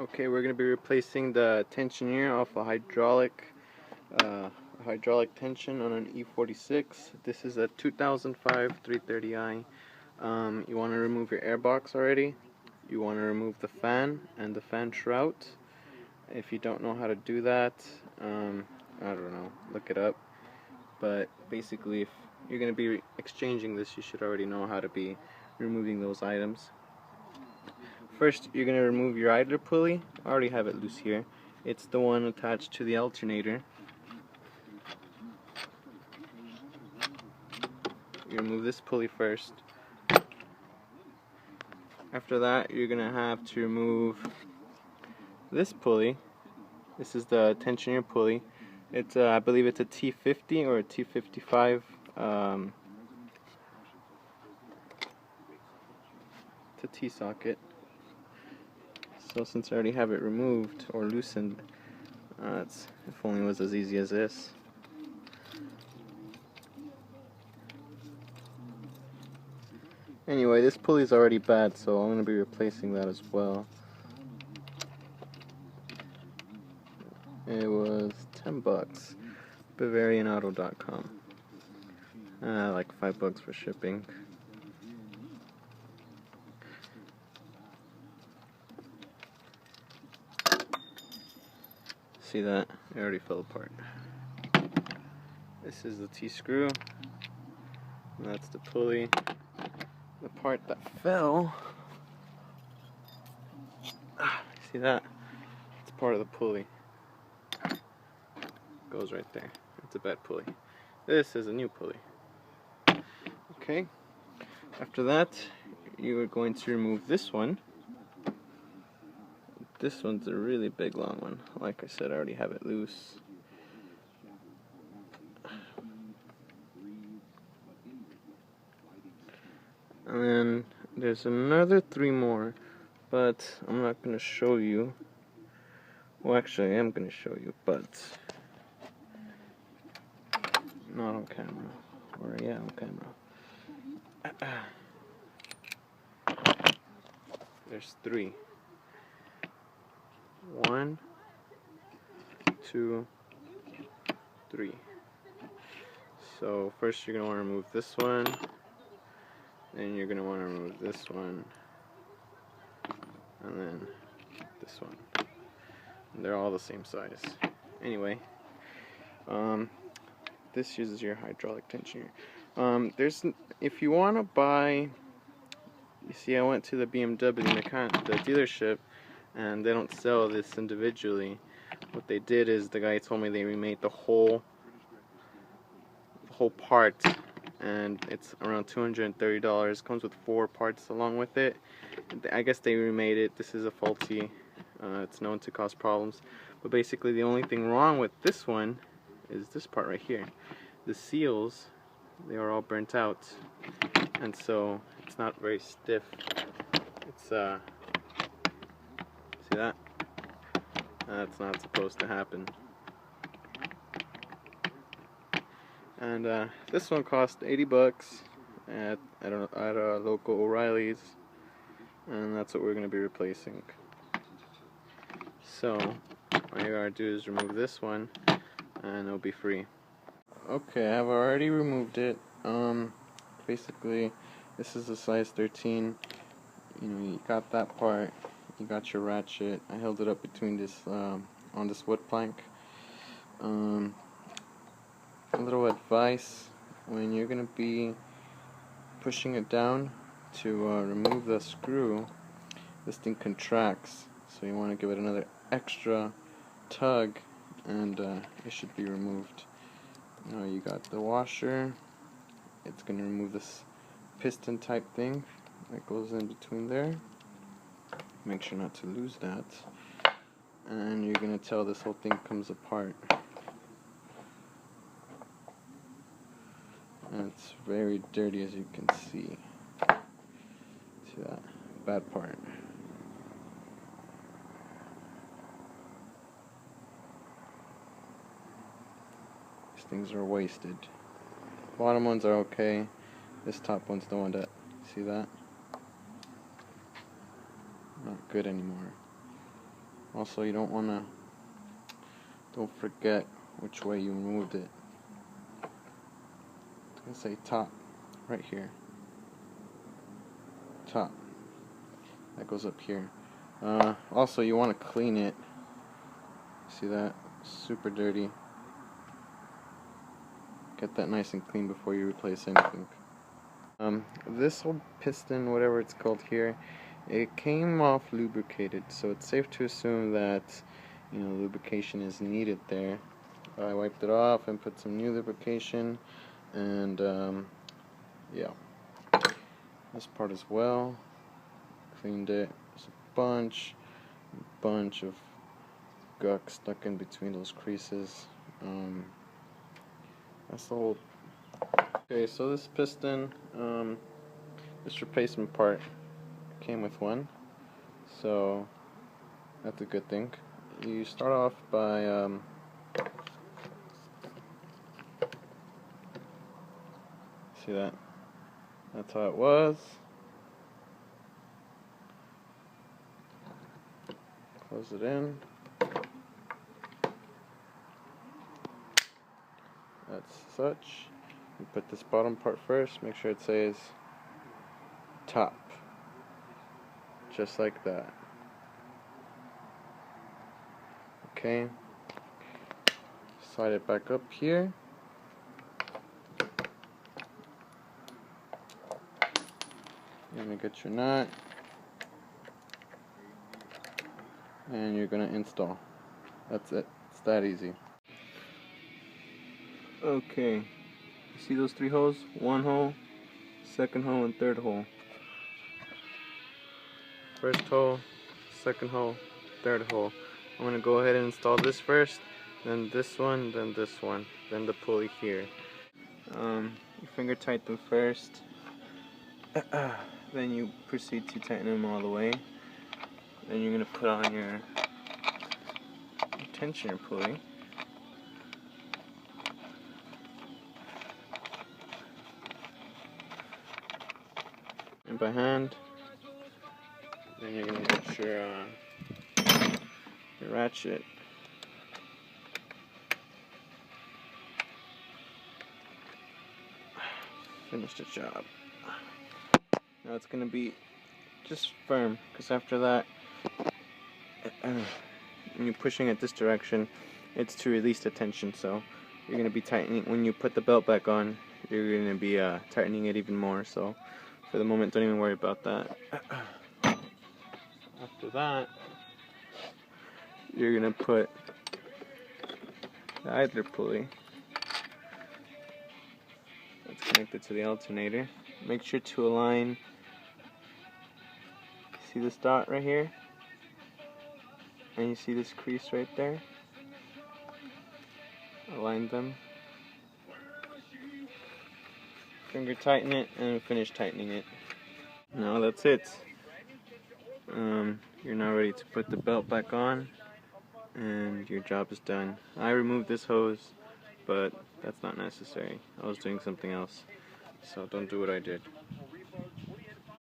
Okay, we're going to be replacing the tensioner off a hydraulic tension on an E46. This is a 2005 330i. You want to remove your airbox already. You want to remove the fan and the fan shroud. If you don't know how to do that, I don't know, look it up. But basically, if you're going to be exchanging this, you should already know how to be removing those items. First, you're going to remove your idler pulley. I already have it loose here. It's the one attached to the alternator. You remove this pulley first. After that, you're going to have to remove this pulley. This is the tensioner pulley. It's I believe it's a T50 or a T55. It's a T-socket. So since I already have it removed or loosened, if only it was as easy as this. Anyway, this pulley is already bad, so I'm going to be replacing that as well. It was $10, BavarianAuto.com. Like $5 for shipping. See that? It already fell apart. This is the T-screw. That's the pulley. The part that fell, see that? It's part of the pulley. Goes right there. It's a bad pulley. This is a new pulley. Okay. After that, you are going to remove this one. This one's a really big long one. Like I said, I already have it loose. And then there's another 3 more, but I'm not going to show you. Well, actually, I am going to show you, but not on camera. Or yeah, on camera. There's 3. 1, 2, 3. So first you're going to want to remove this one. Then you're going to want to remove this one. And then this one. And they're all the same size. Anyway, this uses your hydraulic tensioner. If you want to buy, you see, I went to the BMW, the dealership, and they don't sell this individually. What they did is the guy told me they remade the whole part, and it's around $230. Comes with 4 parts along with it. I guess they remade it. This is a faulty. It's known to cause problems. But basically, the only thing wrong with this one is this part right here. The seals, they are all burnt out, and so it's not very stiff. It's see that? That's not supposed to happen. And this one cost $80 at a local O'Reilly's, and that's what we're going to be replacing. So all you gotta do is remove this one, and it'll be free. Okay, I've already removed it. Basically, this is a size 13. You got that part. You got your ratchet. I held it up between this on this wood plank. A little advice: when you're gonna be pushing it down to remove the screw, this thing contracts, so you want to give it another extra tug, and it should be removed. Now you got the washer. It's gonna remove this piston type thing that goes in between there. Make sure not to lose that. And you're gonna tell this whole thing comes apart. And it's very dirty, as you can see. See that? Bad part. These things are wasted. Bottom ones are okay. This top one's the one that, see that? Not good anymore. Also, you don't forget which way you moved it. It's gonna say top right here. Top. That goes up here. Also, you want to clean it. See that? Super dirty. Get that nice and clean before you replace anything. This whole piston, whatever it's called here, it came off lubricated, so it's safe to assume that lubrication is needed there. I wiped it off and put some new lubrication, and yeah, this part as well. Cleaned it. There's a bunch of gunk stuck in between those creases. That's the whole. Okay, so this piston, this replacement part came with one, so that's a good thing. You start off by see that? That's how it was. Close it in. That's such. You put this bottom part first, make sure it says top. Just like that. Okay. Slide it back up here. You're gonna get your nut. And you're gonna install. That's it. It's that easy. Okay. You see those 3 holes? 1 hole, 2nd hole, and 3rd hole. 1st hole, 2nd hole, 3rd hole. I'm gonna go ahead and install this first, then this one, then this one, then the pulley here. You finger tighten them first. Then you proceed to tighten them all the way. Then you're gonna put on your tensioner pulley. And by hand. Then you're gonna get your ratchet. Finish the job. Now it's gonna be just firm, because after that, when you're pushing it this direction, it's to release the tension. So you're gonna be tightening when you put the belt back on. You're gonna be tightening it even more. So for the moment, don't even worry about that. After that, you're gonna put the idler pulley that's connected to the alternator. Make sure to align. See this dot right here? And you see this crease right there? Align them. Finger tighten it and finish tightening it. Now that's it. You're now ready to put the belt back on, and your job is done. I removed this hose, but that's not necessary. I was doing something else, so don't do what I did.